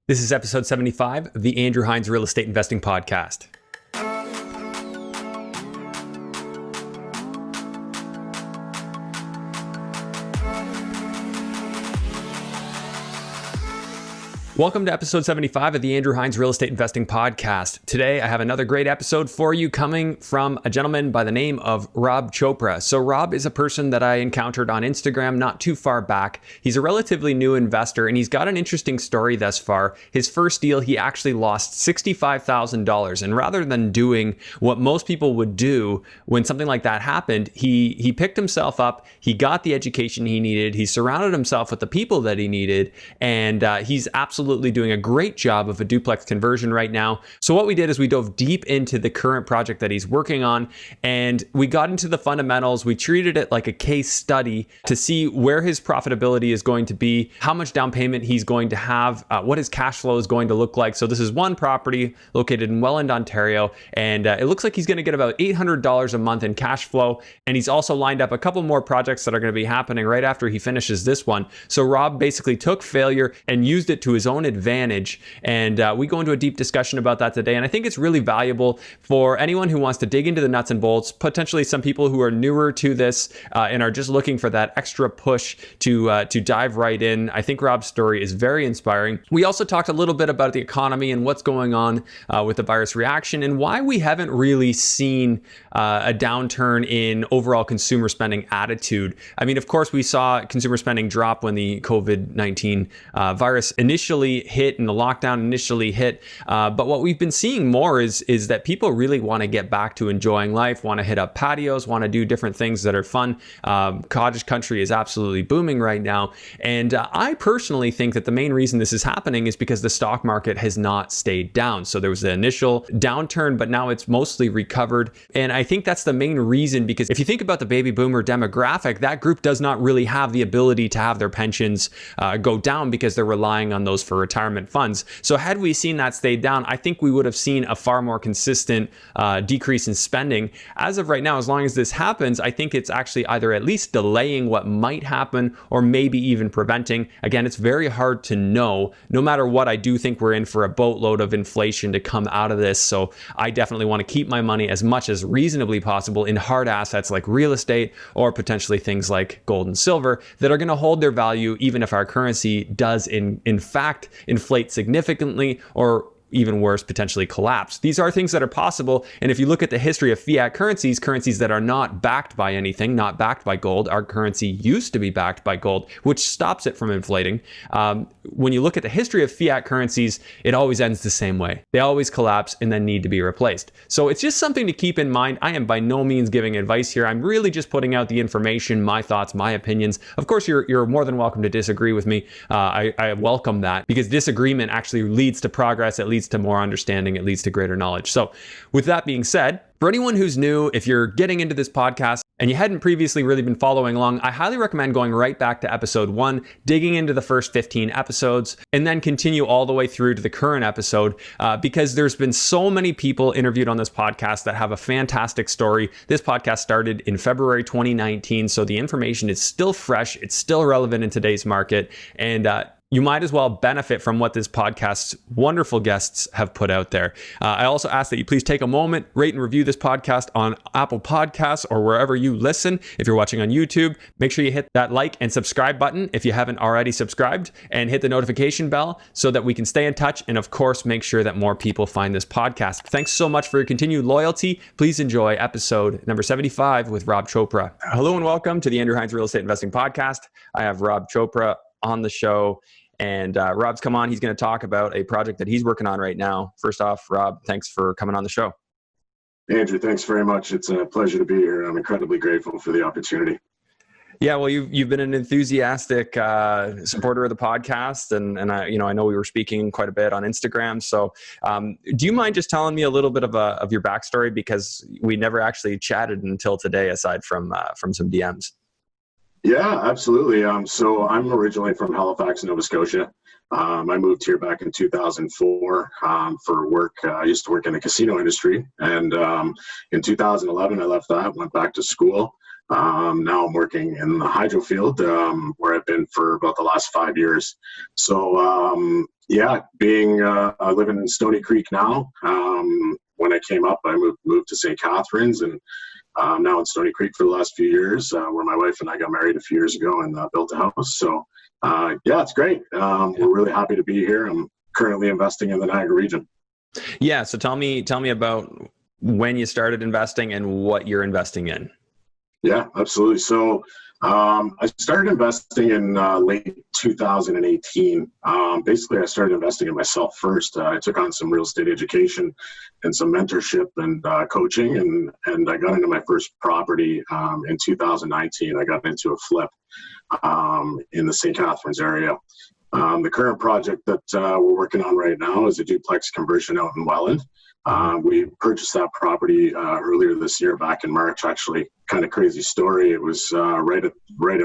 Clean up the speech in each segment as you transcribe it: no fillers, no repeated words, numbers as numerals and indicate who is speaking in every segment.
Speaker 1: This is episode 75 of the Andrew Hines Real Estate Investing Podcast. Welcome to episode 75 of the Andrew Hines Real Estate Investing Podcast. Today, I have another great episode for you coming from a gentleman by the name of Rob Chopra. So Rob is a person that I encountered on Instagram not too far back. He's a relatively new investor and he's got an interesting story thus far. His first deal, he actually lost $65,000. And rather than doing what most people would do when something like that happened, he picked himself up, he got the education he needed, he surrounded himself with the people that he needed, and he's absolutely doing a great job of a duplex conversion right now. So what we did is we dove deep into the current project that he's working on, and we got into the fundamentals. We treated it like a case study to see where his profitability is going to be, how much down payment he's going to have, what his cash flow is going to look like. So this is one property located in Welland, Ontario, and it looks like he's going to get about $800 a month in cash flow. And he's also lined up a couple more projects that are going to be happening right after he finishes this one. So Rob basically took failure and used it to his own advantage, and we go into a deep discussion about that today. And I think it's really valuable for anyone who wants to dig into the nuts and bolts, potentially some people who are newer to this and are just looking for that extra push to dive right in. I think Rob's story is very inspiring. We also talked a little bit about the economy and what's going on with the virus reaction and why we haven't really seen a downturn in overall consumer spending attitude. I mean, of course, we saw consumer spending drop when the COVID-19 virus initially hit and the lockdown initially hit. But what we've been seeing more is that people really want to get back to enjoying life, want to hit up patios, want to do different things that are fun. Cottage country is absolutely booming right now. And I personally think that the main reason this is happening is because the stock market has not stayed down. So there was the initial downturn, but now it's mostly recovered. And I think that's the main reason, because if you think about the baby boomer demographic, that group does not really have the ability to have their pensions go down because they're relying on those for retirement funds. So had we seen that stay down, I think we would have seen a far more consistent decrease in spending. As of right now, as long as this happens, I think it's actually either at least delaying what might happen or maybe even preventing. Again, it's very hard to know. No matter what, I do think we're in for a boatload of inflation to come out of this. So I definitely want to keep my money as much as reasonably possible in hard assets like real estate or potentially things like gold and silver that are going to hold their value even if our currency does in fact inflate significantly or even worse, potentially collapse. These are things that are possible. And if you look at the history of fiat currencies, currencies that are not backed by anything, not backed by gold, our currency used to be backed by gold, which stops it from inflating. When you look at the history of fiat currencies, it always ends the same way. They always collapse and then need to be replaced. So it's just something to keep in mind. I am by no means giving advice here. I'm really just putting out the information, my thoughts, my opinions. Of course, you're more than welcome to disagree with me. I welcome that, because disagreement actually leads to progress. It leads to more understanding. It leads to greater knowledge. So with that being said, for anyone who's new, if you're getting into this podcast and you hadn't previously really been following along, I highly recommend going right back to episode 1, digging into the first 15 episodes, and then continue all the way through to the current episode, because there's been so many people interviewed on this podcast that have a fantastic story. This podcast started in February 2019, so the information is still fresh. It's still relevant in today's market, and you might as well benefit from what this podcast's wonderful guests have put out there. I also ask that you please take a moment, rate and review this podcast on Apple Podcasts or wherever you listen. If you're watching on YouTube, make sure you hit that like and subscribe button if you haven't already subscribed, and hit the notification bell so that we can stay in touch. And of course, make sure that more people find this podcast. Thanks so much for your continued loyalty. Please enjoy episode number 75 with Rob Chopra. Hello and welcome to the Andrew Hines Real Estate Investing Podcast. I have Rob Chopra on the show, and Rob's come on. He's going to talk about a project that he's working on right now. First off, Rob, thanks for coming on the show.
Speaker 2: Andrew, thanks very much. It's a pleasure to be here. I'm incredibly grateful for the opportunity.
Speaker 1: Yeah, well, you've been an enthusiastic supporter of the podcast, and I know we were speaking quite a bit on Instagram. So, do you mind just telling me a little bit of your backstory, because we never actually chatted until today, aside from some DMs?
Speaker 2: Yeah, absolutely. So I'm originally from Halifax, Nova Scotia. I moved here back in 2004 for work. I used to work in the casino industry, and in 2011 I left that, went back to school, Now I'm working in the hydro field, where I've been for about the last 5 years. So yeah, I live in Stony Creek now. When I came up, I moved to St. Catharines, and now in Stony Creek for the last few years, where my wife and I got married a few years ago and built a house. So yeah, it's great. We're really happy to be here. I'm currently investing in the Niagara region.
Speaker 1: Yeah. So tell me about when you started investing and what you're investing in.
Speaker 2: Yeah, absolutely. So I started investing in late 2018. Basically, I started investing in myself first. I took on some real estate education and some mentorship and coaching, and I got into my first property in 2019. I got into a flip in the St. Catharines area. The current project that we're working on right now is a duplex conversion out in Welland. We purchased that property earlier this year, back in March. Actually, kind of crazy story. It was right at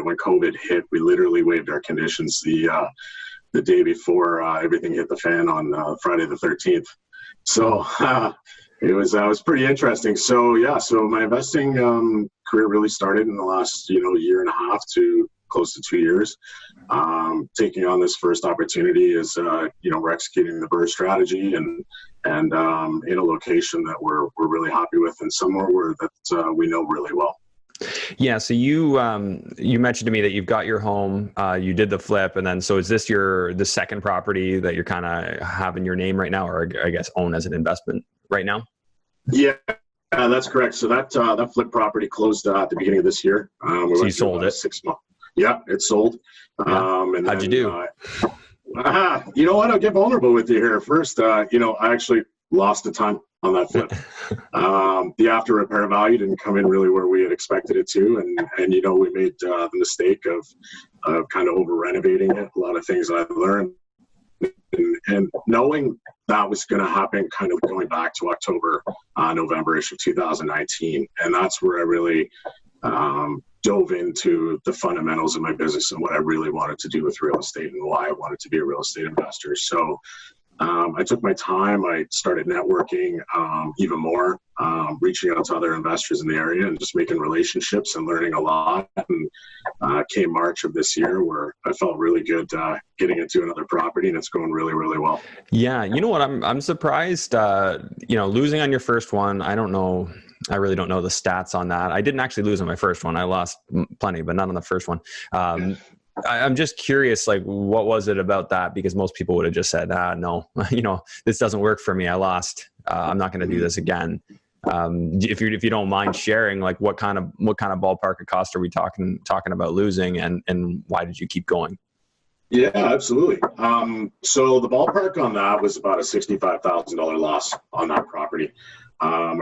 Speaker 2: when COVID hit. We literally waived our conditions the day before everything hit the fan on Friday the 13th. So it was pretty interesting. So yeah, so my investing career really started in the last year and a half to close to 2 years. Taking on this first opportunity is we're executing the BRRRR strategy and in a location that we're really happy with, and somewhere that we know really well.
Speaker 1: Yeah. So you mentioned to me that you've got your home, you did the flip, and then so is this the second property that you're kind of having your name right now, or I guess own as an investment right now?
Speaker 2: Yeah. That's correct. So that flip property closed at the beginning of this year.
Speaker 1: So you sold it?
Speaker 2: 6 months. Yeah, it's sold.
Speaker 1: Yeah.
Speaker 2: And
Speaker 1: how'd you do?
Speaker 2: You know what? I'll get vulnerable with you here. First, I actually lost a ton on that flip. The after repair value didn't come in really where we had expected it to, and we made the mistake of kind of over renovating it. A lot of things I learned, and knowing that was going to happen, kind of going back to October, November-ish of 2019, and that's where I really dove into the fundamentals of my business and what I really wanted to do with real estate and why I wanted to be a real estate investor. So I took my time. I started networking even more, reaching out to other investors in the area and just making relationships and learning a lot. And came March of this year where I felt really good getting into another property, and it's going really, really well.
Speaker 1: Yeah. You know what? I'm surprised, losing on your first one. I really don't know the stats on that. I didn't actually lose on my first one. I lost plenty, but not on the first one. I'm just curious, like, what was it about that? Because most people would have just said, no, this doesn't work for me. I lost. I'm not going to do this again. If you don't mind sharing, like, what kind of ballpark of cost are we talking about losing, and why did you keep going?
Speaker 2: Yeah, absolutely. So the ballpark on that was about a $65,000 loss on that property. Our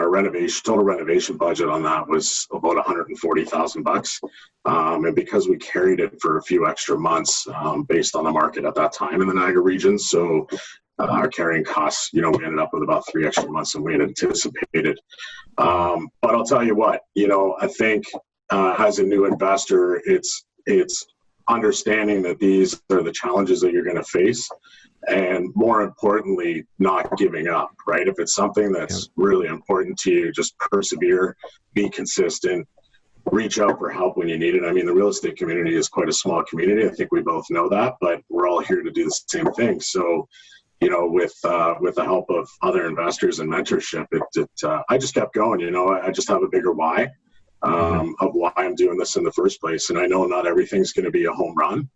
Speaker 2: total renovation budget on that was about $140,000. And because we carried it for a few extra months, based on the market at that time in the Niagara region, so our carrying costs, we ended up with about 3 extra months than we had anticipated. But I'll tell you what, I think as a new investor, it's understanding that these are the challenges that you're going to face, and more importantly, not giving up, right? If it's something that's really important to you, just persevere, be consistent, reach out for help when you need it. I mean, the real estate community is quite a small community. I think we both know that, but we're all here to do the same thing. So, with the help of other investors and mentorship, I just kept going. I just have a bigger why. Of why I'm doing this in the first place. And I know not everything's going to be a home run.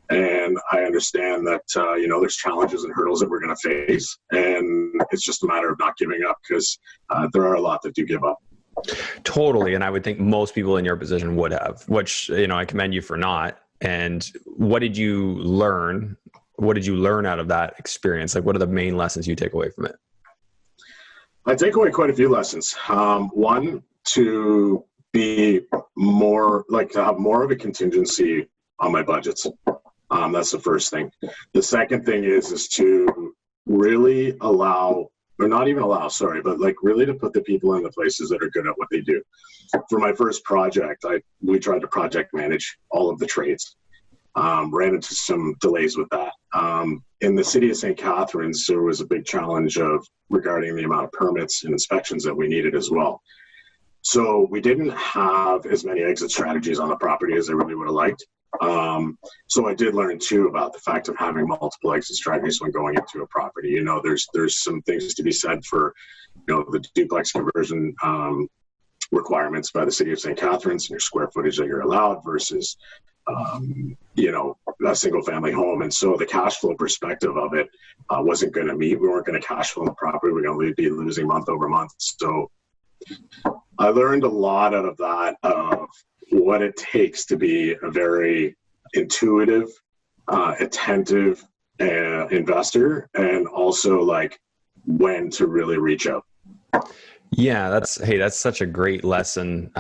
Speaker 2: And I understand that, there's challenges and hurdles that we're going to face. And it's just a matter of not giving up, because there are a lot that do give up.
Speaker 1: Totally. And I would think most people in your position would have, which, I commend you for not. And what did you learn? What did you learn out of that experience? Like, what are the main lessons you take away from it?
Speaker 2: I take away quite a few lessons. One, to be more, to have more of a contingency on my budgets. That's the first thing. The second thing is to really really to put the people in the places that are good at what they do. For my first project, we tried to project manage all of the trades. Ran into some delays with that. In the city of St. Catharines, there was a big challenge regarding the amount of permits and inspections that we needed as well. So we didn't have as many exit strategies on the property as I really would have liked. So I did learn too about the fact of having multiple exit strategies when going into a property. You know, there's some things to be said for, you know, the duplex conversion requirements by the city of St. Catharines and your square footage that you're allowed versus, you know, a single family home. And so the cash flow perspective of it wasn't going to meet. We weren't going to cash flow the property. We're going to be losing month over month. So I learned a lot out of that, of what it takes to be a very intuitive, attentive investor, and also like when to really reach out.
Speaker 1: Yeah, that's such a great lesson.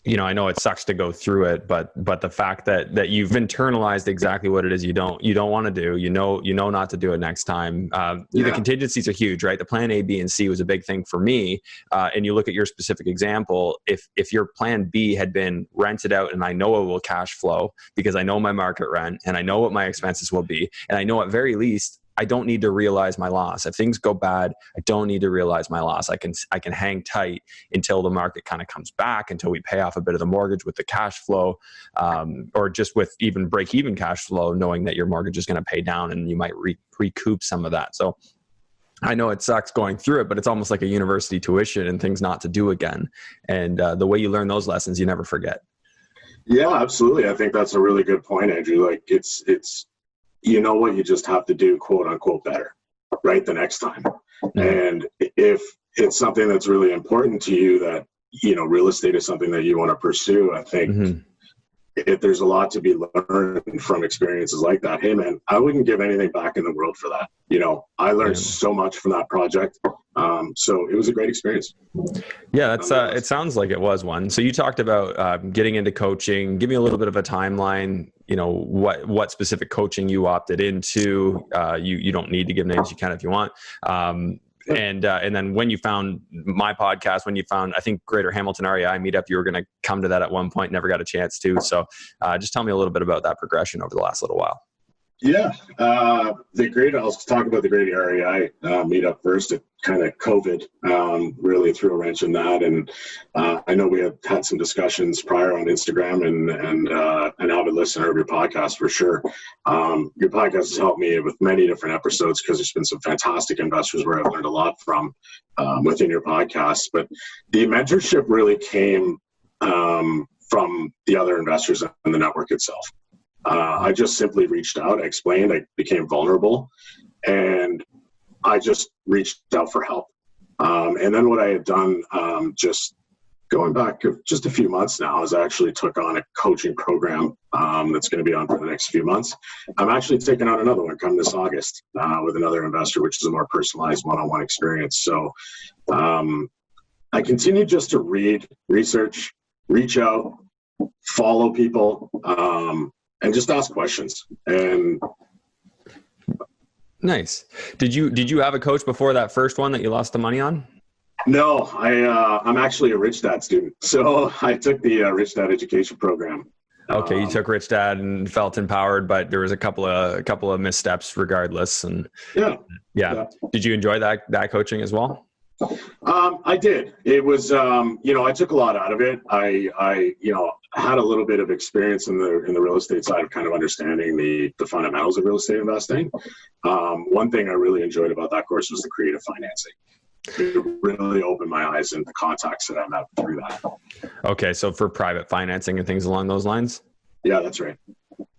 Speaker 1: You know, I know it sucks to go through it, but the fact that you've internalized exactly what it is you don't want to do, you know not to do it next time. The contingencies are huge, right? The plan A, B, and C was a big thing for me. And you look at your specific example, if your plan B had been rented out and I know it will cash flow because I know my market rent and I know what my expenses will be, and I know at very least I don't need to realize my loss. If things go bad, I don't need to realize my loss. I can hang tight until the market kind of comes back, until we pay off a bit of the mortgage with the cash flow, or just with even break-even cash flow, knowing that your mortgage is going to pay down and you might recoup some of that. So I know it sucks going through it, but it's almost like a university tuition and things not to do again. And the way you learn those lessons, you never forget.
Speaker 2: Yeah, absolutely. I think that's a really good point, Andrew. Like it's you know what, you just have to do quote unquote better, right, the next time. Mm-hmm. And if it's something that's really important to you, that, you know, real estate is something that you want to pursue, I think mm-hmm. if there's a lot to be learned from experiences like that. Hey man, I wouldn't give anything back in the world for that. You know, I learned so much from that project. So it was a great experience.
Speaker 1: Yeah, that's it sounds like it was one. So you talked about getting into coaching. Give me a little bit of a timeline. You know, what specific coaching you opted into. You don't need to give names. You can if you want. And then when you found my podcast, when you found, I think, Greater Hamilton REI meetup, you were going to come to that at one point, never got a chance to. So just tell me a little bit about that progression over the last little while.
Speaker 2: Yeah, I'll talk about the Greater REI meetup first. It kind of COVID really threw a wrench in that, and I know we had some discussions prior on Instagram, and an avid listener of your podcast for sure. Your podcast has helped me with many different episodes because there's been some fantastic investors where I've learned a lot from within your podcast. But the mentorship really came from the other investors in the network itself. I just simply reached out. I explained. I became vulnerable, and I just reached out for help. And then what I had done, just going back just a few months now, is I actually took on a coaching program that's going to be on for the next few months. I'm actually taking on another one come this August with another investor, which is a more personalized one-on-one experience. So I continue just to read, research, reach out, follow people, and just ask questions. And
Speaker 1: nice. Did you have a coach before that first one that you lost the money on?
Speaker 2: No, I'm actually a Rich Dad student. So I took the Rich Dad education program.
Speaker 1: Okay, you took Rich Dad and felt empowered, but there was a couple of missteps regardless. And yeah. Did you enjoy that coaching as well?
Speaker 2: I did. It was, I took a lot out of it. I had a little bit of experience in the real estate side of kind of understanding the fundamentals of real estate investing. One thing I really enjoyed about that course was the creative financing. It really opened my eyes and the contacts that I met through that. Okay,
Speaker 1: so for private financing and things along those lines?
Speaker 2: Yeah, that's right.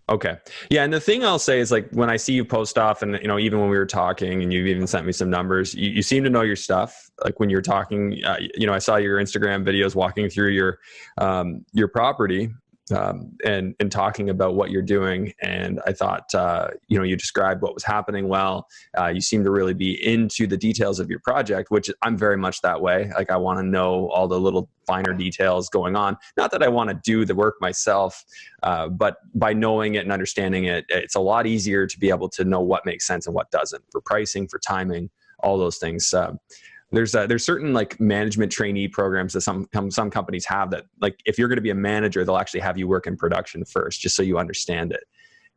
Speaker 1: Okay. Yeah. And the thing I'll say is, like, when I see you post off, and, you know, even when we were talking and you've even sent me some numbers, you seem to know your stuff. Like when you're talking, I saw your Instagram videos walking through your property and talking about what you're doing. And I thought, you described what was happening well. You seem to really be into the details of your project, which I'm very much that way. Like, I want to know all the little finer details going on. Not that I want to do the work myself, but by knowing it and understanding it, it's a lot easier to be able to know what makes sense and what doesn't, for pricing, for timing, all those things. There's certain like management trainee programs that some companies have that, like, if you're going to be a manager, they'll actually have you work in production first, just so you understand it.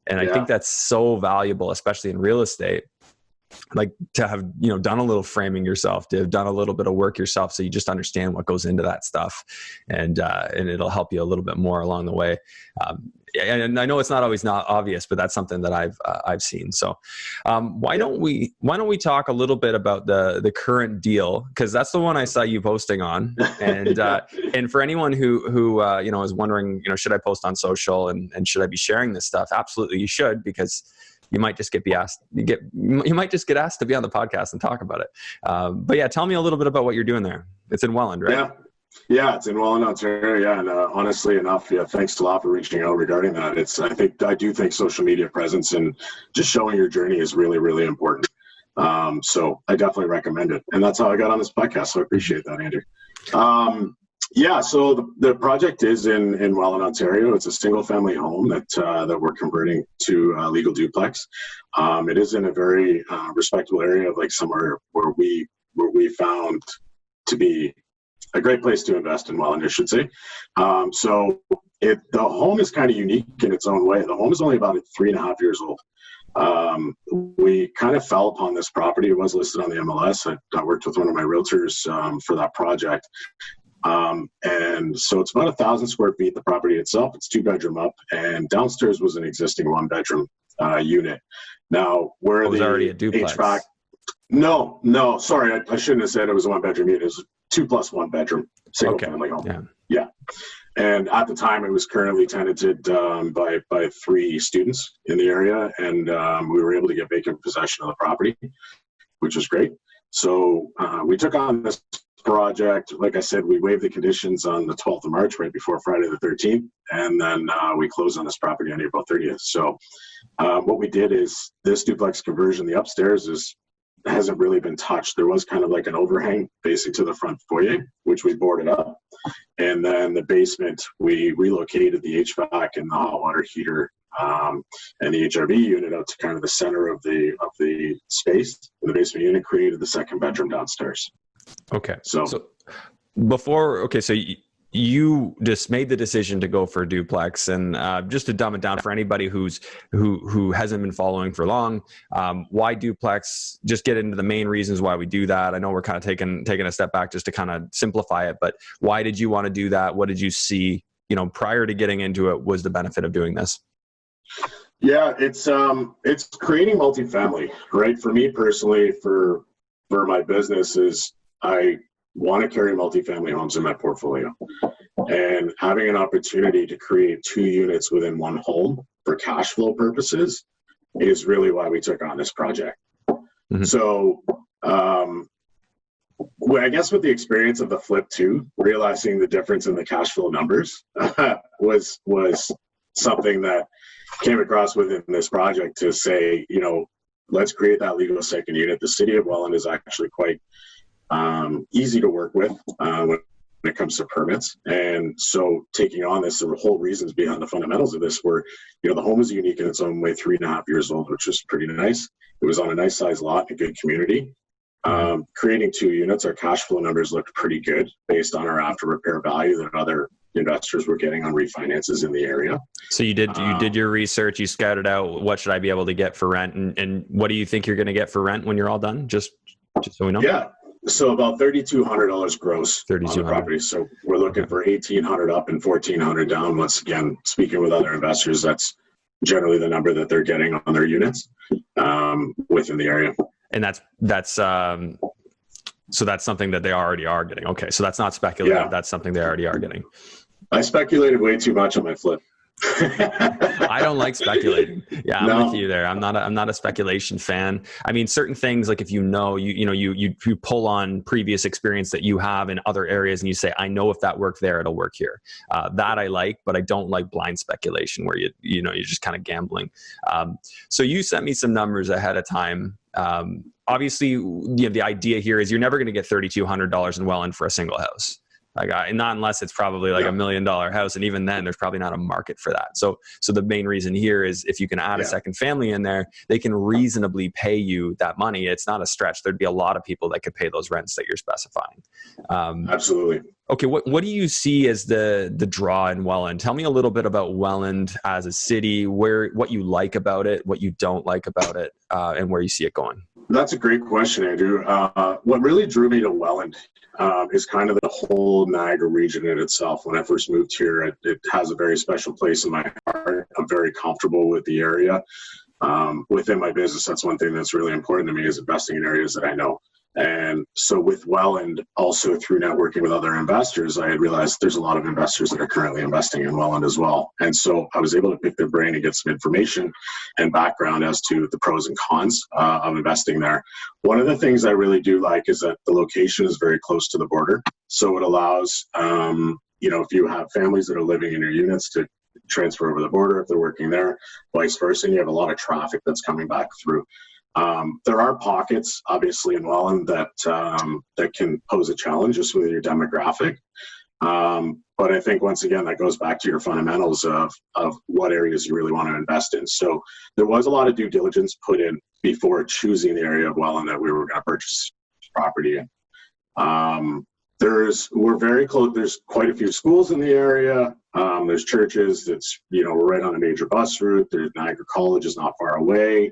Speaker 1: And I think that's so valuable, especially in real estate. like to have, done a little framing yourself, to have done a little bit of work yourself, so you just understand what goes into that stuff, and it'll help you a little bit more along the way. And I know it's not always not obvious, but that's something that I've seen. So why don't we talk a little bit about the current deal, because that's the one I saw you posting on, and and for anyone who is wondering, should I post on social and should I be sharing this stuff? Absolutely, you should, because you might just get asked to be on the podcast and talk about it. But yeah, tell me a little bit about what you're doing there. It's in Welland, right?
Speaker 2: Yeah, it's in Welland, Ontario. Yeah, and honestly enough, thanks a lot for reaching out regarding that. I do think social media presence and just showing your journey is really, really important. So I definitely recommend it, and that's how I got on this podcast. So I appreciate that, Andrew. So the project is in Welland, Ontario. It's a single-family home that we're converting to a legal duplex. It is in a very respectable area, like somewhere where we found to be a great place to invest in Welland, I should say. So the home is kind of unique in its own way. The home is only about 3.5 years old. We kind of fell upon this property. It was listed on the MLS. I worked with one of my realtors for that project. And so it's about 1,000 square feet, the property itself. It's 2-bedroom up, and downstairs was an existing 1-bedroom unit. Now, where
Speaker 1: it was already a duplex.
Speaker 2: HVAC, no, sorry, I shouldn't have said it was a 1-bedroom unit. It was 2+1 bedroom, single family home. Yeah. And at the time, it was currently tenanted by 3 students in the area, and we were able to get vacant possession of the property, which was great. So we took on this project. Like I said, we waived the conditions on the 12th of March, right before Friday the 13th, and then we closed on this property on April 30th. So what we did is this duplex conversion, the upstairs hasn't really been touched. There was kind of like an overhang facing to the front foyer, which we boarded up. And then the basement, we relocated the HVAC and the hot water heater and the HRV unit out to kind of the center of the space. And the basement unit created the 2nd bedroom downstairs.
Speaker 1: Okay. So you just made the decision to go for a duplex, and just to dumb it down for anybody who hasn't been following for long, why duplex? Just get into the main reasons why we do that. I know we're kind of taking a step back just to kind of simplify it, but why did you want to do that? What did you see, prior to getting into it, was the benefit of doing this?
Speaker 2: Yeah, it's creating multifamily, right? For me personally, for my business is I want to carry multifamily homes in my portfolio, and having an opportunity to create 2 units within one home for cash flow purposes is really why we took on this project. Mm-hmm. So I guess with the experience of the flip too, realizing the difference in the cash flow numbers was something that came across within this project to say, let's create that legal second unit. The city of Welland is actually quite easy to work with when it comes to permits. And so taking on this, the whole reasons behind the fundamentals of this were, the home is unique in its own way, 3.5 years old, which is pretty nice. It was on a nice size lot, a good community. Creating 2 units, our cash flow numbers looked pretty good based on our after repair value that other investors were getting on refinances in the area. So you did your research, you scouted out what should I be able to get for rent, and what do you think you're going to get for rent when you're all done? Just so we know. Yeah. So about $3,200 gross on the property. So we're looking for $1,800 up and $1,400 down. Once again, speaking with other investors, that's generally the number that they're getting on their units within the area. And that's so that's something that they already are getting. Okay, so that's not speculative. Yeah. That's something they already are getting. I speculated way too much on my flip. I don't like speculating. Yeah, I'm with you there. I'm not a speculation fan. I mean, certain things, like if you pull on previous experience that you have in other areas and you say, I know if that worked there, it'll work here. That I like, but I don't like blind speculation where you're just kind of gambling. So you sent me some numbers ahead of time. Obviously, the idea here is you're never going to get $3,200 in Welland for a single house. Not unless it's probably like $1 million house. And even then, there's probably not a market for that. So the main reason here is if you can add a second family in there, they can reasonably pay you that money. It's not a stretch. There'd be a lot of people that could pay those rents that you're specifying. Absolutely. Okay. What do you see as the draw in Welland? Tell me a little bit about Welland as a city, what you like about it, what you don't like about it, and where you see it going. That's a great question, Andrew. What really drew me to Welland is kind of the whole Niagara region in itself. When I first moved here, it has a very special place in my heart. I'm very comfortable with the area. Within my business, that's one thing that's really important to me, is investing in areas that I know. And so with Welland, also through networking with other investors, I had realized there's a lot of investors that are currently investing in Welland as well. And so I was able to pick their brain and get some information and background as to the pros and cons of investing there. One of the things I really do like is that the location is very close to the border. So it allows, if you have families that are living in your units, to transfer over the border if they're working there, vice versa. And you have a lot of traffic that's coming back through. There are pockets, obviously, in Welland that can pose a challenge just with your demographic. But I think, once again, that goes back to your fundamentals of what areas you really want to invest in. So there was a lot of due diligence put in before choosing the area of Welland that we were going to purchase property in. We're very close. There's quite a few schools in the area. There's churches. We're right on a major bus route. There's Niagara College is not far away.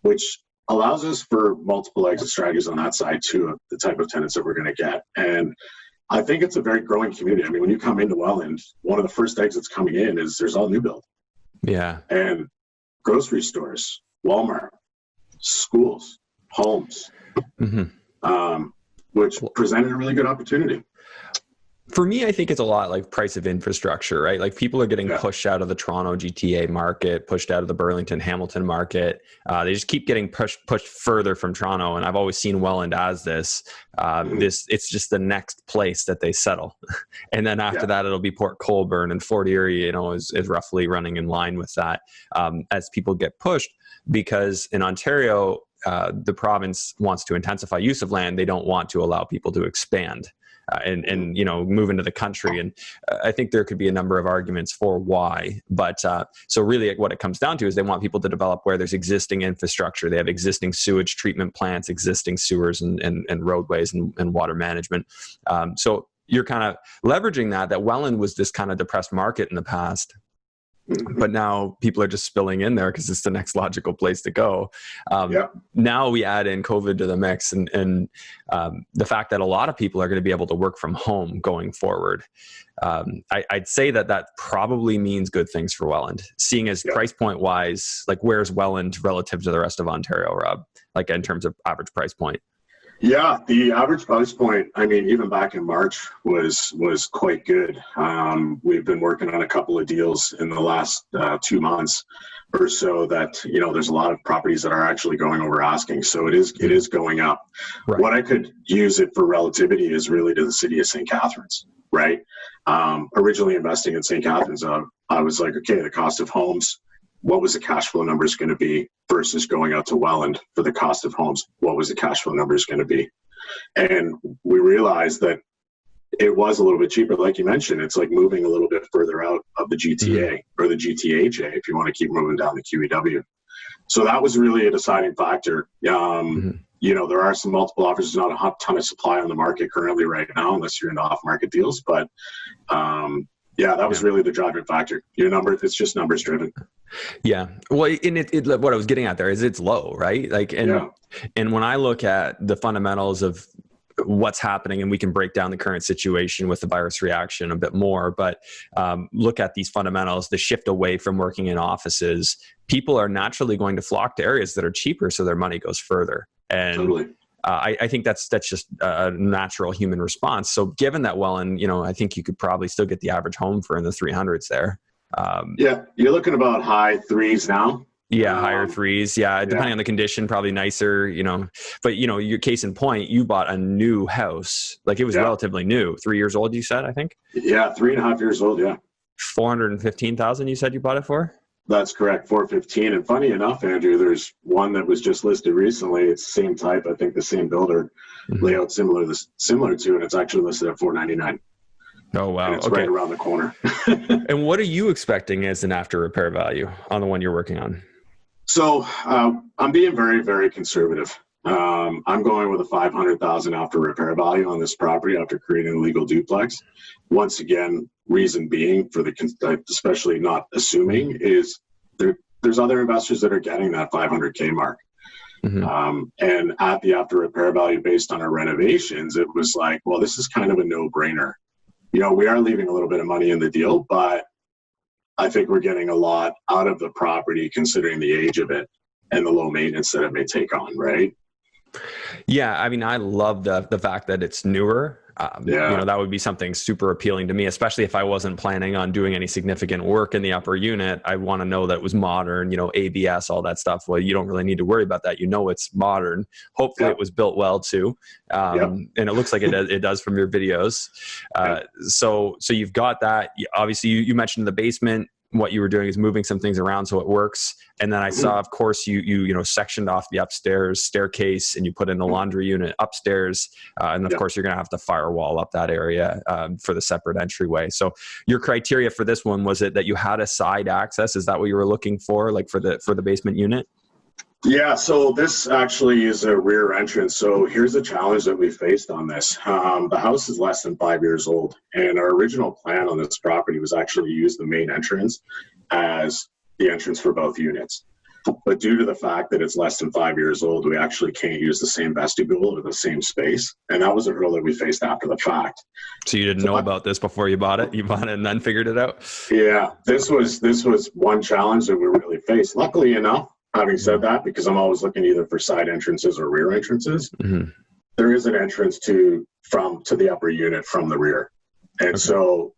Speaker 2: Which allows us for multiple exit strategies on that side too, of the type of tenants that we're going to get. And I think it's a very growing community. I mean, when you come into Welland, one of the first exits coming in is there's all new build.
Speaker 1: Yeah.
Speaker 2: And grocery stores, Walmart, schools, homes, which presented a really good opportunity.
Speaker 1: For me, I think it's a lot like price of infrastructure, right? Like people are getting pushed out of the Toronto GTA market, pushed out of the Burlington Hamilton market. They just keep getting pushed further from Toronto. And I've always seen Welland as this. It's just the next place that they settle. And then after that, it'll be Port Colborne, and Fort Erie, is roughly running in line with that as people get pushed. Because in Ontario, the province wants to intensify use of land. They don't want to allow people to expand. And move into the country. And I think there could be a number of arguments for why. But so really what it comes down to is they want people to develop where there's existing infrastructure. They have existing sewage treatment plants, existing sewers and roadways and water management. So you're kind of leveraging that Welland was this kind of depressed market in the past. But now people are just spilling in there because it's the next logical place to go. Now we add in COVID to the mix and the fact that a lot of people are going to be able to work from home going forward. I'd say that probably means good things for Welland, seeing as price point wise, like where's Welland relative to the rest of Ontario, Rob, like in terms of average price point?
Speaker 2: Yeah, the average price point, I mean, even back in March was quite good. We've been working on a couple of deals in the last 2 months or so that, there's a lot of properties that are actually going over asking. So it is going up. Right. What I could use it for relativity is really to the city of St. Catharines, right? Originally investing in St. Catharines, I was like, okay, the cost of homes, what was the cash flow numbers going to be versus going out to Welland for the cost of homes? What was the cash flow numbers going to be? And we realized that it was a little bit cheaper. Like you mentioned, it's like moving a little bit further out of the GTA or the GTAJ if you want to keep moving down the QEW. So that was really a deciding factor. There are some multiple offers. There's not a ton of supply on the market currently right now, unless you're into off-market deals. But that was really the driving factor. Your number, it's just numbers driven.
Speaker 1: Yeah. Well, what I was getting at there is it's low, right? And when I look at the fundamentals of what's happening, and we can break down the current situation with the virus reaction a bit more, but look at these fundamentals, the shift away from working in offices, people are naturally going to flock to areas that are cheaper so their money goes further. And totally. I think that's just a natural human response. So given that Welland, I think you could probably still get the average home for in the 300s there.
Speaker 2: You're looking about high threes now.
Speaker 1: Higher threes. Depending on the condition, probably nicer, but your case in point, you bought a new house. Like it was relatively new, 3 years old, you said, I think?
Speaker 2: 3.5 years old.
Speaker 1: 415,000 you said you bought it for?
Speaker 2: That's correct, 415. And funny enough, Andrew, there's one that was just listed recently. It's the same type, I think the same builder, layout similar to, and it's actually listed at 499.
Speaker 1: Oh wow!
Speaker 2: And it's right around the corner.
Speaker 1: And what are you expecting as an after repair value on the one you're working on?
Speaker 2: So I'm being very, very conservative. I'm going with a $500,000 after repair value on this property after creating a legal duplex. Once again, reason being for especially not assuming is there's other investors that are getting that $500K mark. And at the after repair value based on our renovations, it was like, well, this is kind of a no-brainer. You know, we are leaving a little bit of money in the deal, but I think we're getting a lot out of the property considering the age of it and the low maintenance that it may take on, right?
Speaker 1: Yeah, I mean, I love the fact that it's newer. You know, that would be something super appealing to me, especially if I wasn't planning on doing any significant work in the upper unit. I want to know that it was modern, you know, ABS, all that stuff. Well, you don't really need to worry about that. You know, it's modern. Hopefully it was built well too. And it looks like it does from your videos. So you've got that. Obviously, you mentioned the basement. What you were doing is moving some things around so it works. And then I saw, of course, you know, sectioned off the upstairs staircase and you put in the laundry unit upstairs. And of course, you're going to have to firewall up that area for the separate entryway. So your criteria for this one, was it that you had a side access? Is that what you were looking for, like for the basement unit?
Speaker 2: Yeah, so this actually is a rear entrance. So here's the challenge that we faced on this. The house is less than 5 years old, and our original plan on this property was actually to use the main entrance as the entrance for both units. But due to the fact that it's less than 5 years old, we actually can't use the same vestibule or the same space. And that was a hurdle that we faced after the fact.
Speaker 1: So you didn't know about this before you bought it? You bought it and then figured it out?
Speaker 2: Yeah, this was one challenge that we really faced. Luckily enough, having said that, because I'm always looking either for side entrances or rear entrances, there is an entrance to the upper unit from the rear. And so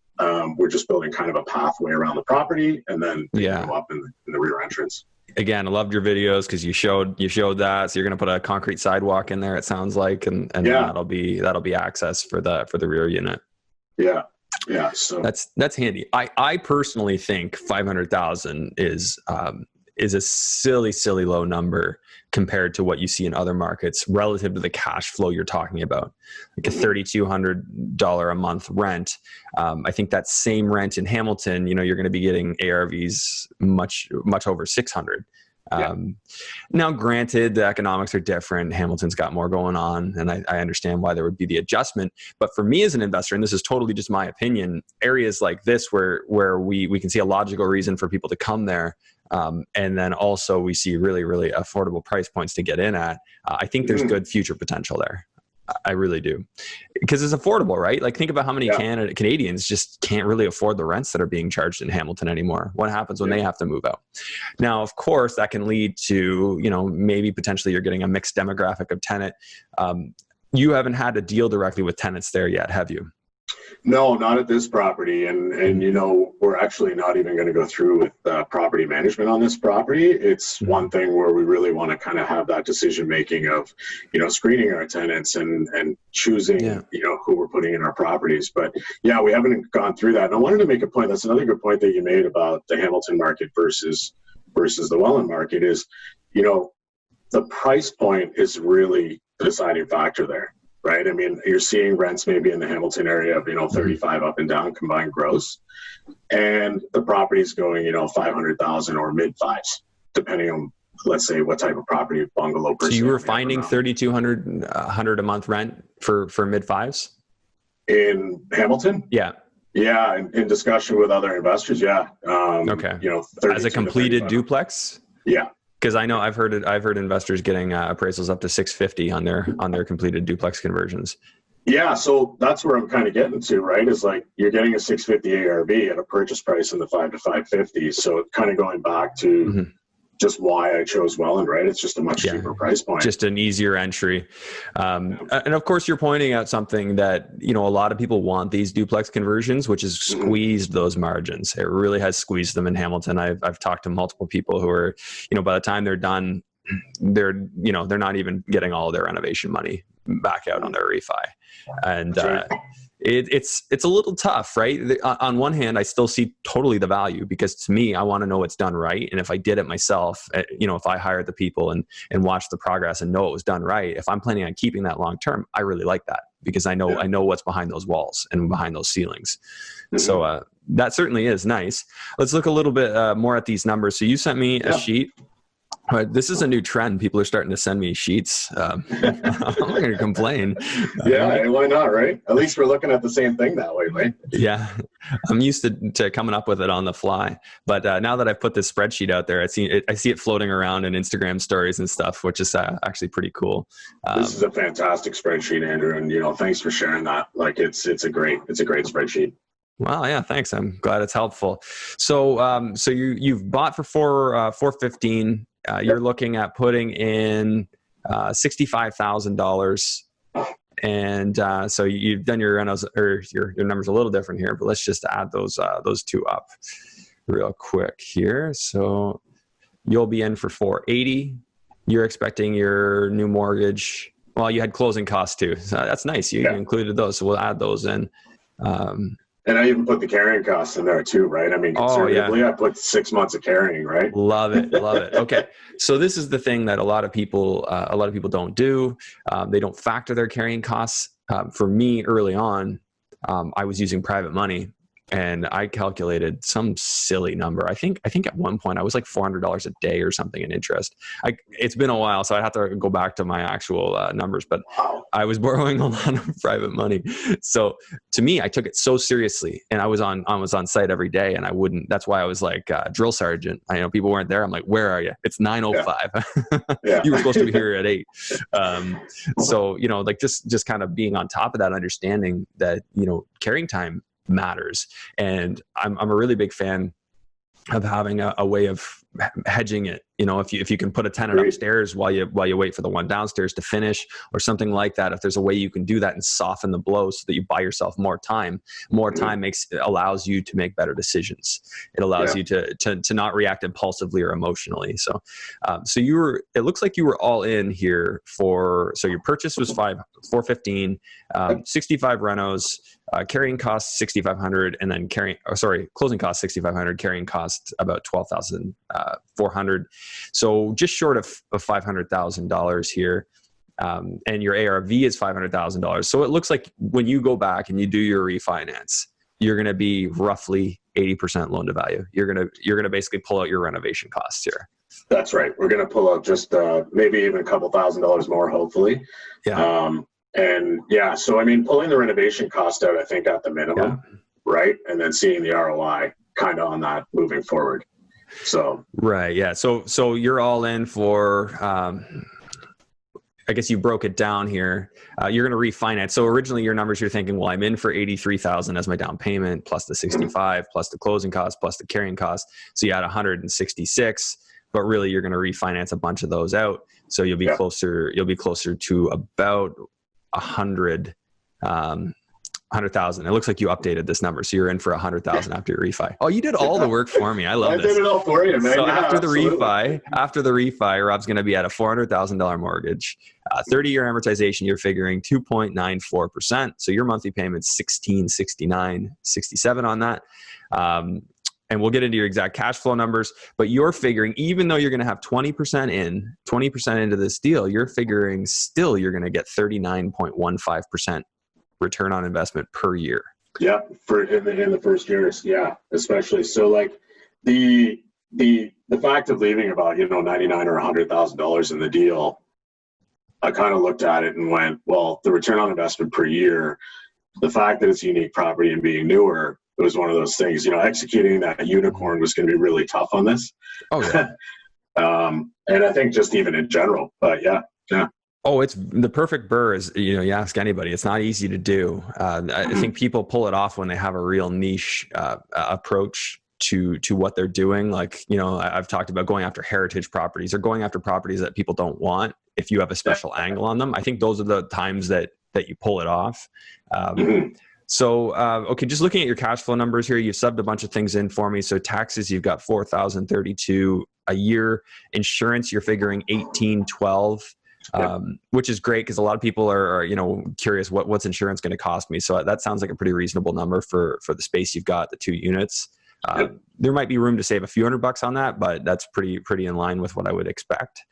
Speaker 2: we're just building kind of a pathway around the property and then go up in the rear entrance.
Speaker 1: Again, I loved your videos because you showed that. So you're going to put a concrete sidewalk in there, it sounds like, and that'll be access for the rear unit.
Speaker 2: Yeah. Yeah. So
Speaker 1: that's handy. I personally think 500,000 is a silly low number compared to what you see in other markets relative to the cash flow you're talking about. Like a $3,200 a month rent. I think that same rent in Hamilton, you know, you're going to be getting ARVs much over 600. Now, granted, the economics are different. Hamilton's got more going on, and I understand why there would be the adjustment. But for me as an investor, and this is totally just my opinion, areas like this where we can see a logical reason for people to come there, and then also we see really, really affordable price points to get in at. I think there's good future potential there. I really do. Because it's affordable, right? Like, think about how many Canadians just can't really afford the rents that are being charged in Hamilton anymore. What happens when they have to move out? Now, of course, that can lead to, you know, maybe potentially you're getting a mixed demographic of tenant. You haven't had to deal directly with tenants there yet, have you?
Speaker 2: No, not at this property. And you know, we're actually not even going to go through with property management on this property. It's one thing where we really want to kind of have that decision making of, you know, screening our tenants and choosing, you know, who we're putting in our properties. But yeah, we haven't gone through that. And I wanted to make a point. That's another good point that you made about the Hamilton market versus the Welland market is, you know, the price point is really the deciding factor there. Right. I mean, you're seeing rents maybe in the Hamilton area of, you know, 35 up and down combined gross, and the property's going, you know, 500,000 or mid fives, depending on, let's say, what type of property, bungalow.
Speaker 1: So you were finding 3,200 a month rent for mid fives
Speaker 2: in Hamilton?
Speaker 1: Yeah.
Speaker 2: Yeah. In discussion with other investors. Yeah.
Speaker 1: Okay.
Speaker 2: You know,
Speaker 1: as a completed duplex.
Speaker 2: Yeah.
Speaker 1: Because I know I've heard investors getting appraisals up to 650 on their completed duplex conversions.
Speaker 2: Yeah, so that's where I'm kind of getting to, right? Is like you're getting a 650 ARV at a purchase price in the 5 to 550. So kind of going back to just why I chose Welland, right? It's just a much cheaper price point.
Speaker 1: Just an easier entry. And of course, you're pointing out something that, you know, a lot of people want these duplex conversions, which has squeezed those margins. It really has squeezed them in Hamilton. I've talked to multiple people who are, you know, by the time they're done, they're not even getting all of their renovation money back out on their refi. And it's a little tough, right? On one hand, I still see totally the value, because to me, I want to know it's done right. And if I did it myself, you know, if I hired the people and watched the progress and know it was done right, if I'm planning on keeping that long term, I really like that, because I know what's behind those walls and behind those ceilings. So that certainly is nice. Let's look a little bit more at these numbers. So you sent me a sheet This is a new trend. People are starting to send me sheets. I'm not going to complain.
Speaker 2: Yeah, why not, right? At least we're looking at the same thing that way, right?
Speaker 1: Yeah, I'm used to coming up with it on the fly. But now that I've put this spreadsheet out there, I see it floating around in Instagram stories and stuff, which is actually pretty cool.
Speaker 2: This is a fantastic spreadsheet, Andrew, and thanks for sharing that. Like it's a great spreadsheet.
Speaker 1: Well, yeah, thanks. I'm glad it's helpful. So, so you've bought for $415. You're looking at putting in $65,000, and so you've done your renos, or your numbers a little different here. But let's just add those two up real quick here. So you'll be in for $480. You're expecting your new mortgage. Well, you had closing costs too. So that's nice. You included those, so we'll add those in.
Speaker 2: And I even put the carrying costs in there too, right? I mean, conservatively, I put 6 months of carrying, right?
Speaker 1: Love it. Okay. So this is the thing that a lot of people don't do. They don't factor their carrying costs. For me, early on, I was using private money, and I calculated some silly number. I think at one point I was like $400 a day or something in interest. It's been a while, so I'd have to go back to my actual numbers, but I was borrowing a lot of private money. So to me, I took it so seriously, and I was on site every day, and that's why I was like drill sergeant. I know people weren't there. I'm like, where are you? It's 9:05. Yeah. You were supposed to be here at 8. So, like just kind of being on top of that, understanding that, carrying time matters. And I'm a really big fan of having a way of hedging it. If you can put a tenant upstairs while you wait for the one downstairs to finish or something like that, if there's a way you can do that and soften the blow so that you buy yourself more time allows you to make better decisions. It allows you to not react impulsively or emotionally. So it looks like you were all in here so your purchase was $415, 65 renos, carrying costs $6,500, and then closing costs $6,500, carrying costs about $12,400. So just short of $500,000 here. And your ARV is $500,000. So it looks like when you go back and you do your refinance, you're going to be roughly 80% loan to value. You're going to basically pull out your renovation costs here.
Speaker 2: That's right. We're going to pull out just maybe even a couple $1,000s more, hopefully. Yeah. So I mean, pulling the renovation cost out, I think at the minimum, right? And then seeing the ROI kind of on that moving forward. So
Speaker 1: right, yeah. So you're all in for. I guess you broke it down here. You're going to refinance. So originally your numbers, you're thinking, well, I'm in for $83,000 as my down payment, plus the 65, plus the closing cost, plus the carrying cost. So you had 166, but really you're going to refinance a bunch of those out. So you'll be closer. You'll be closer to about 100,000. It looks like you updated this number, so you're in for 100,000 after your refi. Oh, you did all the work for me. I love this.
Speaker 2: I did it all for you, man.
Speaker 1: So after the refi, Rob's going to be at a $400,000 mortgage, 30-year amortization. You're figuring 2.94%. So your monthly payment's $1,669.67 on that. And we'll get into your exact cash flow numbers, but you're figuring, even though you're going to have 20% into this deal, you're figuring still you're going to get 39.15% return on investment per year.
Speaker 2: Yeah, in the first years, especially. So like the fact of leaving about $99,000 or $100,000 in the deal, I kind of looked at it and went, well, the return on investment per year, the fact that it's a unique property and being newer, it was one of those things. Executing that unicorn was going to be really tough on this.
Speaker 1: Oh yeah.
Speaker 2: And I think just even in general, but yeah.
Speaker 1: Oh, it's the perfect BRRRR is, you ask anybody, it's not easy to do. I think people pull it off when they have a real niche approach to what they're doing. Like, I've talked about going after heritage properties or going after properties that people don't want. If you have a special angle on them, I think those are the times that you pull it off. So, okay, just looking at your cash flow numbers here, you've subbed a bunch of things in for me. So taxes, you've got $4,032 a year. Insurance, you're figuring $1,812. Which is great because a lot of people are curious what's insurance going to cost me. So that sounds like a pretty reasonable number for the space you've got, the 2 units. There might be room to save a few $100 on that, but that's pretty in line with what I would expect.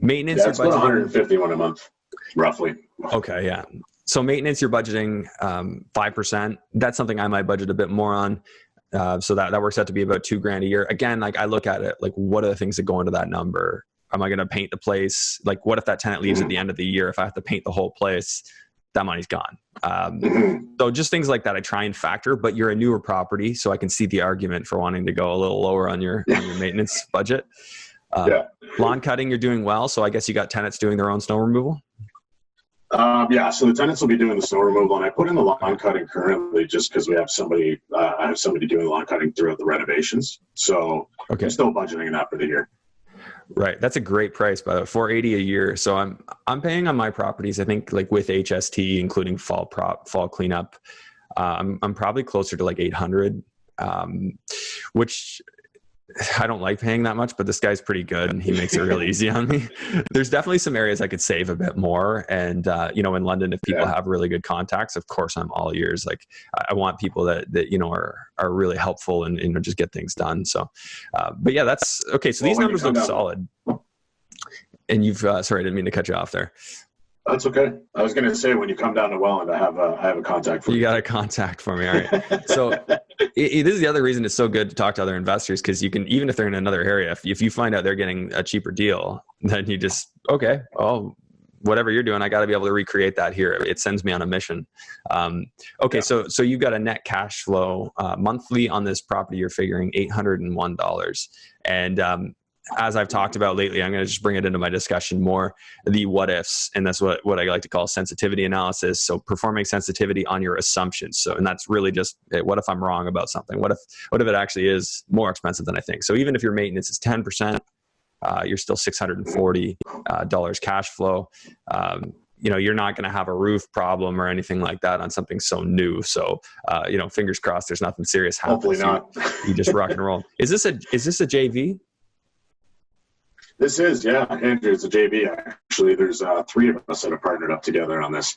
Speaker 1: Maintenance,
Speaker 2: it's about $151 a month, roughly.
Speaker 1: Okay, yeah. So maintenance, you're budgeting 5%. That's something I might budget a bit more on. So that works out to be about $2,000 a year. Again, like I look at it, like what are the things that go into that number? am I going to paint the place? Like, what if that tenant leaves at the end of the year? If I have to paint the whole place, that money's gone. So just things like that I try and factor, but you're a newer property, so I can see the argument for wanting to go a little lower on your maintenance budget. Lawn cutting, you're doing well. So I guess you got tenants doing their own snow removal?
Speaker 2: Yeah, so the tenants will be doing the snow removal, and I put in the lawn cutting currently just because we have somebody, I have somebody doing the lawn cutting throughout the renovations. So I'm still budgeting that for the year.
Speaker 1: Right. That's a great price, by the way, $480 a year. So I'm paying on my properties, I think, like with HST, including fall cleanup, I'm probably closer to like 800, which I don't like paying that much, but this guy's pretty good and he makes it really easy on me. There's definitely some areas I could save a bit more. And, in London, if people have really good contacts, of course, I'm all ears. Like I want people that are really helpful and, just get things done. So, but yeah, that's okay. So these numbers look solid. And you've, sorry, I didn't mean to cut you off there.
Speaker 2: That's okay. I was going to say, when you come down to Welland, I have a contact for you.
Speaker 1: You got a contact for me. All right. So this is the other reason it's so good to talk to other investors, because you can, even if they're in another area, if you find out they're getting a cheaper deal, then you just, okay, oh, whatever you're doing, I got to be able to recreate that here. It sends me on a mission. So you've got a net cash flow monthly on this property. You're figuring $801. And as I've talked about lately, I'm going to just bring it into my discussion more, the what ifs. And that's what I like to call sensitivity analysis. So performing sensitivity on your assumptions. So, and that's really just, what if I'm wrong about something? What if it actually is more expensive than I think? So even if your maintenance is 10%, you're still $640 cash flow. You're not going to have a roof problem or anything like that on something so new. So, fingers crossed, there's nothing serious happening.
Speaker 2: Hopefully not.
Speaker 1: You just rock and roll. Is this a JV?
Speaker 2: This is, Andrew, it's a JV. Actually, there's 3 of us that have partnered up together on this.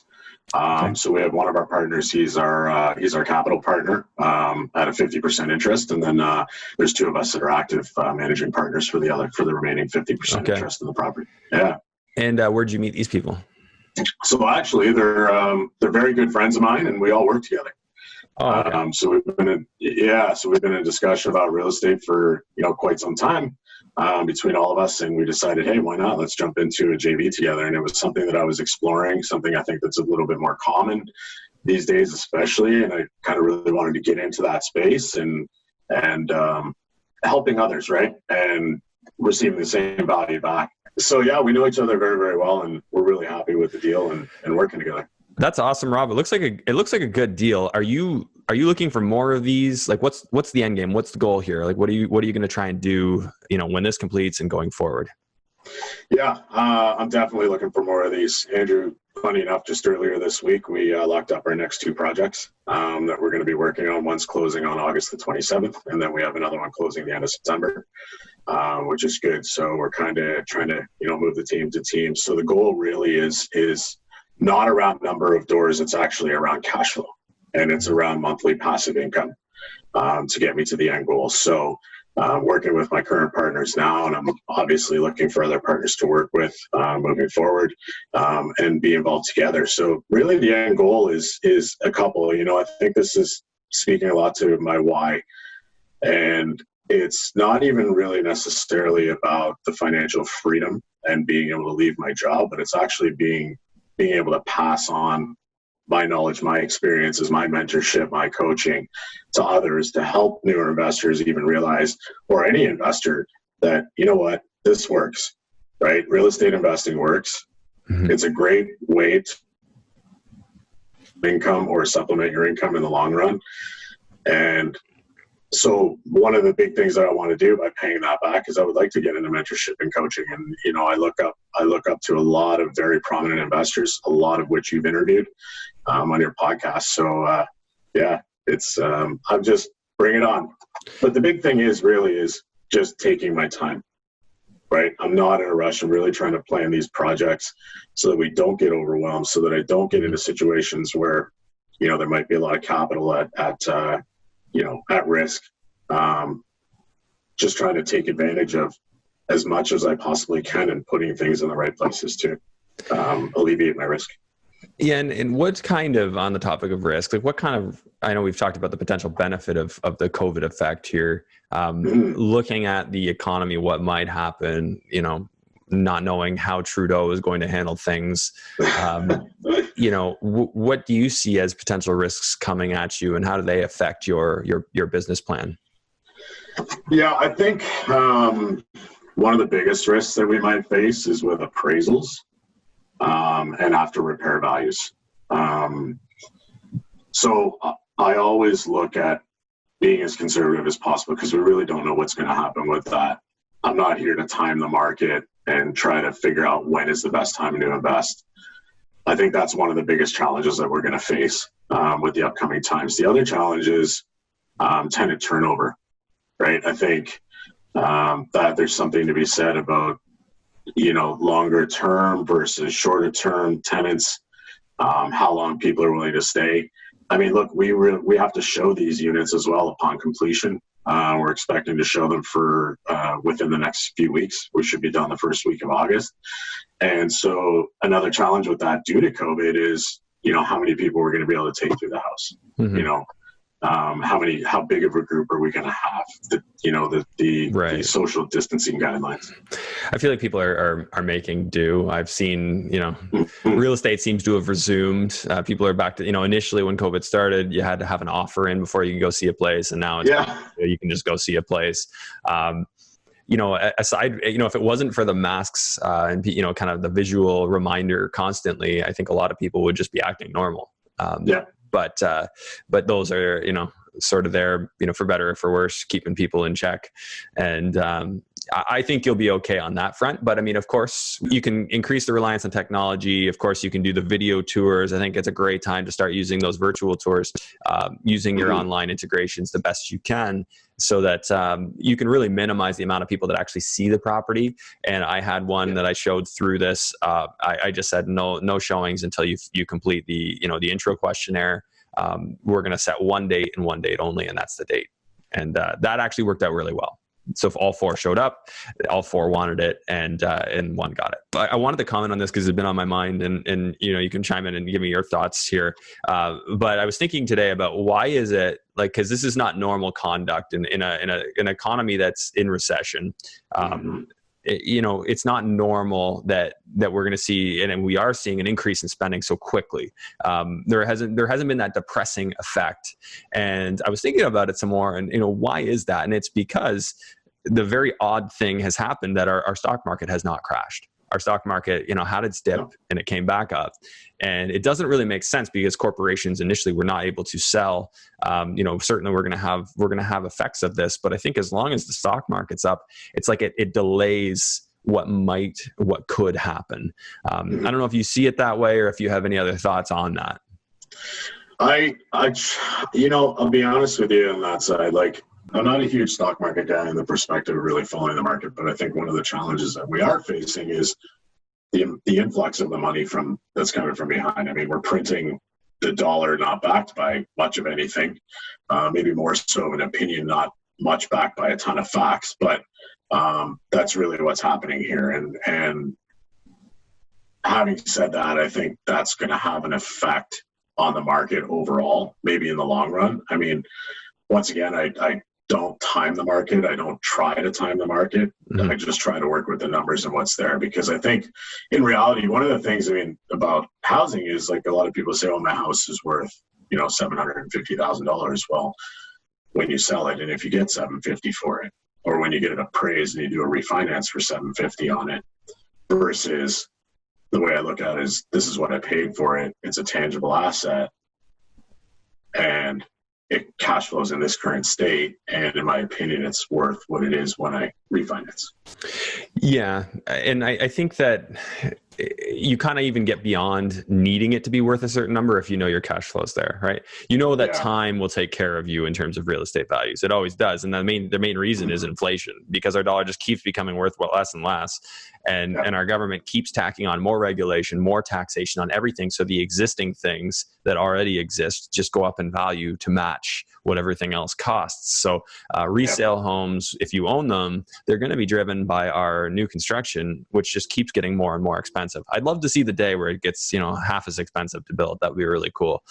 Speaker 2: So we have one of our partners, he's our capital partner at a 50% interest. And then there's 2 of us that are active managing partners for the remaining 50% interest in the property. Yeah. And
Speaker 1: where'd you meet these people?
Speaker 2: So actually they're very good friends of mine, and we all work together.
Speaker 1: Oh, okay.
Speaker 2: So we've been in discussion about real estate for, quite some time. Between all of us, and we decided, hey, why not? Let's jump into a JV together. And it was something that I was exploring, something I think that's a little bit more common these days, especially. And I kind of really wanted to get into that space and helping others, right? And receiving the same value back. So yeah, we know each other very, very well, and we're really happy with the deal and working together.
Speaker 1: That's awesome, Rob. It looks like a good deal. Are you looking for more of these? Like, what's the end game? What's the goal here? Like, what are you going to try and do, when this completes and going forward?
Speaker 2: Yeah, I'm definitely looking for more of these. Andrew, funny enough, just earlier this week, we locked up our next 2 projects that we're going to be working on. One's closing on August the 27th, and then we have another one closing the end of September, which is good. So we're kind of trying to, move the team to team. So the goal really is not around number of doors. It's actually around cash flow, and it's around monthly passive income to get me to the end goal. So working with my current partners now, and I'm obviously looking for other partners to work with moving forward and be involved together. So really the end goal is a couple. I think this is speaking a lot to my why, and it's not even really necessarily about the financial freedom and being able to leave my job, but it's actually being able to pass on my knowledge, my experiences, my mentorship, my coaching to others to help newer investors even realize, or any investor, that, this works, right? Real estate investing works. Mm-hmm. It's a great way to income or supplement your income in the long run. And so one of the big things that I want to do by paying that back is I would like to get into mentorship and coaching. And, I look up to a lot of very prominent investors, a lot of which you've interviewed on your podcast. So, it's, I'm just bring it on. But the big thing is just taking my time, right? I'm not in a rush. I'm really trying to plan these projects so that we don't get overwhelmed, so that I don't get into situations where, there might be a lot of capital at risk. Just trying to take advantage of as much as I possibly can and putting things in the right places to alleviate my risk.
Speaker 1: Yeah. And what's kind of on the topic of risk, like what kind of, I know we've talked about the potential benefit of the COVID effect here, looking at the economy, what might happen, not knowing how Trudeau is going to handle things. What do you see as potential risks coming at you, and how do they affect your business plan?
Speaker 2: Yeah, I think one of the biggest risks that we might face is with appraisals and after repair values. So I always look at being as conservative as possible because we really don't know what's going to happen with that. I'm not here to time the market and try to figure out when is the best time to invest. I think that's one of the biggest challenges that we're going to face with the upcoming times. The other challenge is tenant turnover, right? I think that there's something to be said about, longer term versus shorter term tenants, how long people are willing to stay. I mean, look, we have to show these units as well upon completion. We're expecting to show them for within the next few weeks. We should be done the first week of August. And so another challenge with that due to COVID is, how many people we're going to be able to take through the house. Mm-hmm. How big of a group are we going to have? The social distancing guidelines.
Speaker 1: I feel like people are making do. I've seen, real estate seems to have resumed. People are back to, initially when COVID started, you had to have an offer in before you can go see a place. And now you can just go see a place. Aside, if it wasn't for the masks and, kind of the visual reminder constantly, I think a lot of people would just be acting normal. But those are, sort of there, for better or for worse, keeping people in check. And I think you'll be okay on that front. But I mean, of course, you can increase the reliance on technology. Of course, you can do the video tours. I think it's a great time to start using those virtual tours, using your online integrations the best you can, so that you can really minimize the amount of people that actually see the property. And I had one that I showed through this. I just said no showings until you complete the intro questionnaire. We're going to set one date and one date only, and that's the date. And that actually worked out really well. So if all four showed up, all four wanted it, and one got it. I wanted to comment on this because it's been on my mind, and you can chime in and give me your thoughts here. But I was thinking today about why is it because this is not normal conduct in an economy that's in recession. It's not normal that we're going to see, and we are seeing an increase in spending so quickly. There hasn't been that depressing effect. And I was thinking about it some more, and why is that? And it's because the very odd thing has happened that our stock market has not crashed. Our stock market, had its dip and it came back up, and it doesn't really make sense because corporations initially were not able to sell. Certainly we're going to have effects of this, but I think as long as the stock market's up, it's like it delays what could happen. I don't know if you see it that way or if you have any other thoughts on that.
Speaker 2: I'll be honest with you on that side. I'm not a huge stock market guy in the perspective of really following the market, but I think one of the challenges that we are facing is the influx of the money that's coming from behind. I mean, we're printing the dollar not backed by much of anything, maybe more so of an opinion, not much backed by a ton of facts, but that's really what's happening here. And having said that, I think that's going to have an effect on the market overall, maybe in the long run. I mean, once again, I don't time the market. I don't try to time the market. I just try to work with the numbers and what's there, because I think in reality, one of the things, about housing is a lot of people say, oh, my house is worth, $750,000. Well, when you sell it, and if you get $750 for it, or when you get it appraised and you do a refinance for $750 on it, versus the way I look at it is, this is what I paid for it. It's a tangible asset, and it cash flows in this current state. And in my opinion, it's worth what it is when I refinance.
Speaker 1: Yeah. And I think that you kind of even get beyond needing it to be worth a certain number if your cash flow's there, right? That time will take care of you in terms of real estate values. It always does. And the main reason is inflation, because our dollar just keeps becoming worth less and less. And our government keeps tacking on more regulation, more taxation on everything. So the existing things that already exist just go up in value to match what everything else costs. So resale homes, if you own them, they're going to be driven by our new construction, which just keeps getting more and more expensive. expensive. I'd love to see the day where it gets, half as expensive to build. That would be really cool.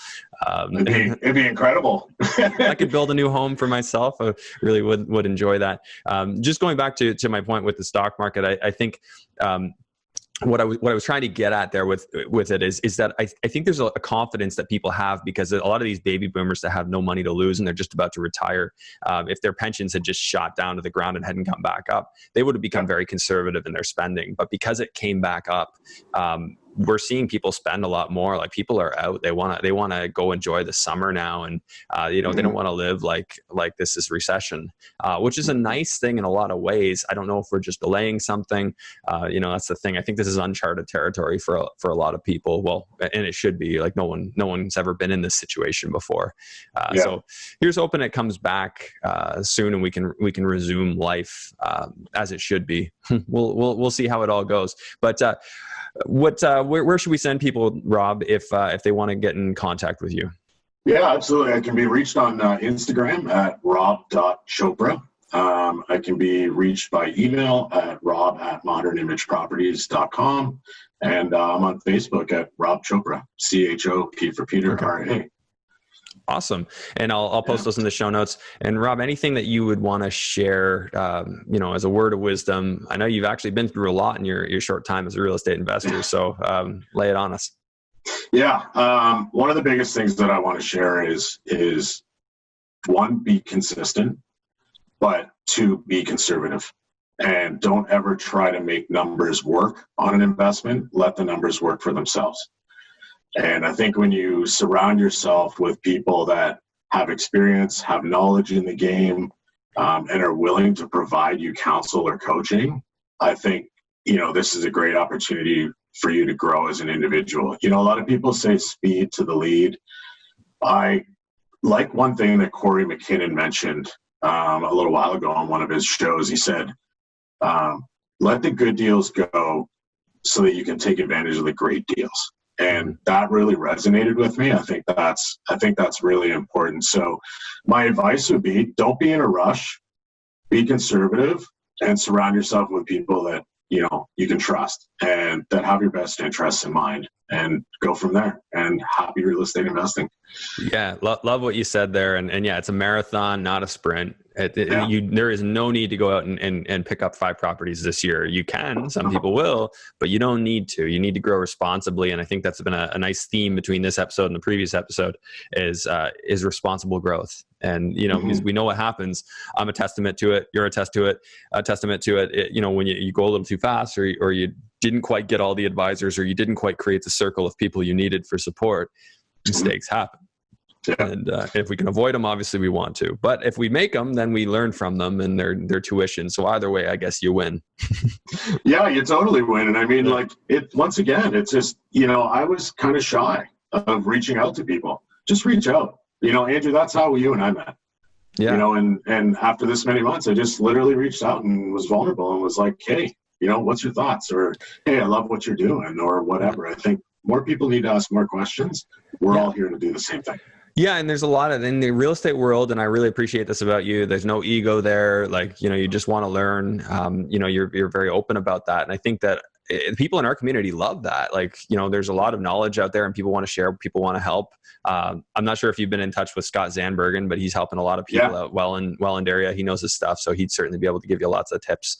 Speaker 2: It'd be incredible.
Speaker 1: I could build a new home for myself. I really would enjoy that. Just going back to my point with the stock market, I think what I was trying to get at there with it is that I think there's a confidence that people have because a lot of these baby boomers that have no money to lose and they're just about to retire, if their pensions had just shot down to the ground and hadn't come back up, they would have become very conservative in their spending. But because it came back up, we're seeing people spend a lot more. Like people are out. They want to go enjoy the summer now, and they don't want to live like this is recession, which is a nice thing in a lot of ways. I don't know if we're just delaying something. That's the thing. I think this is uncharted territory for a lot of people. Well, and it should be. Like no one's ever been in this situation before. So here's hoping it comes back soon, and we can resume life as it should be. We'll see how it all goes. But where should we send people, Rob, if they want to get in contact with you?
Speaker 2: Yeah, absolutely. I can be reached on Instagram at rob.chopra. I can be reached by email at rob@modernimageproperties.com. And I'm on Facebook at Rob Chopra, CHOP for Peter, RA.
Speaker 1: Awesome. And I'll post those in the show notes. And Rob, anything that you would want to share, as a word of wisdom? I know you've actually been through a lot in your short time as a real estate investor. So lay it on us.
Speaker 2: Yeah. One of the biggest things that I want to share is one, be consistent, but two, be conservative. And don't ever try to make numbers work on an investment. Let the numbers work for themselves. And I think when you surround yourself with people that have experience, have knowledge in the game, and are willing to provide you counsel or coaching, I think, this is a great opportunity for you to grow as an individual. A lot of people say speed to the lead. I like one thing that Corey McKinnon mentioned a little while ago on one of his shows. He said, let the good deals go so that you can take advantage of the great deals. And that really resonated with me. I think that's really important. So my advice would be, don't be in a rush, be conservative, and surround yourself with people that, you can trust and that have your best interests in mind, and go from there. And happy real estate investing.
Speaker 1: Yeah. Love what you said there. And yeah, it's a marathon, not a sprint. There is no need to go out and pick up 5 properties this year. You can, some people will, but you don't need to. You need to grow responsibly. And I think that's been a nice theme between this episode and the previous episode is responsible growth. And, because we know what happens. I'm a testament to it. You're a testament to it. When you go a little too fast or you didn't quite get all the advisors, or you didn't quite create the circle of people you needed for support, mistakes happen. Yeah. And if we can avoid them, obviously we want to. But if we make them, then we learn from them, and their tuition. So either way, I guess you win.
Speaker 2: Yeah, you totally win. And I mean, once again, it's just, I was kind of shy of reaching out to people. Just reach out. Andrew, that's how you and I met. Yeah. And after this many months, I just literally reached out and was vulnerable and was like, hey, what's your thoughts? Or, hey, I love what you're doing, or whatever. I think more people need to ask more questions. We're all here to do the same thing.
Speaker 1: Yeah. And there's a lot in the real estate world, and I really appreciate this about you. There's no ego there. You just want to learn. You're very open about that. And I think that people in our community love that. There's a lot of knowledge out there, and people want to share, people want to help. I'm not sure if you've been in touch with Scott Zandbergen, but he's helping a lot of people out Welland area. He knows his stuff, so he'd certainly be able to give you lots of tips.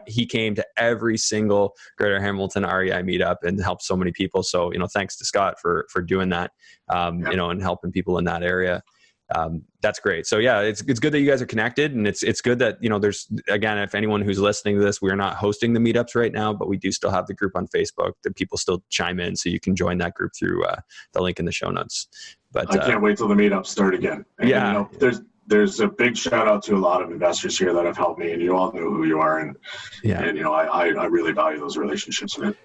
Speaker 1: He came to every single Greater Hamilton REI meetup and helped so many people. So, thanks to Scott for doing that, and helping people in that area. That's great. So yeah, it's good that you guys are connected, and it's good that, there's, again, if anyone who's listening to this, we're not hosting the meetups right now, but we do still have the group on Facebook that people still chime in. So you can join that group through the link in the show notes. But
Speaker 2: I can't wait till the meetups start again. And, there's a big shout out to a lot of investors here that have helped me, and you all know who you are. And I really value those relationships, man.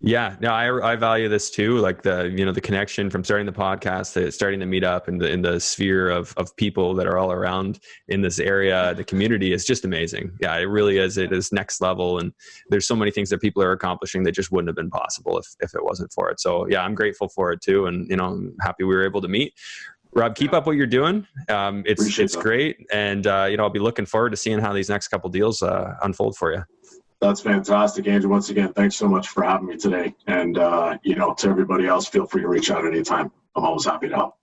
Speaker 1: Yeah, no, I value this too. Like the connection from starting the podcast to starting the meetup, and in the sphere of people that are all around in this area, the community is just amazing. Yeah, it really is. It is next level. And there's so many things that people are accomplishing that just wouldn't have been possible if it wasn't for it. So yeah, I'm grateful for it too. And, I'm happy we were able to meet. Rob, keep up what you're doing. It's great. And, I'll be looking forward to seeing how these next couple deals unfold for you.
Speaker 2: That's fantastic, Andrew. Once again, thanks so much for having me today. And, to everybody else, feel free to reach out anytime. I'm always happy to help.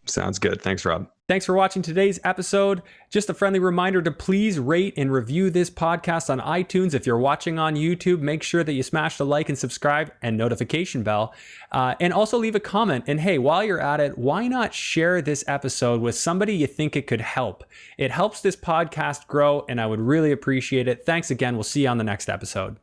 Speaker 1: Sounds good. Thanks, Rob. Thanks for watching today's episode. Just a friendly reminder to please rate and review this podcast on iTunes. If you're watching on YouTube, make sure that you smash the like and subscribe and notification bell. And also leave a comment. And hey, while you're at it, why not share this episode with somebody you think it could help? It helps this podcast grow, and I would really appreciate it. Thanks again. We'll see you on the next episode.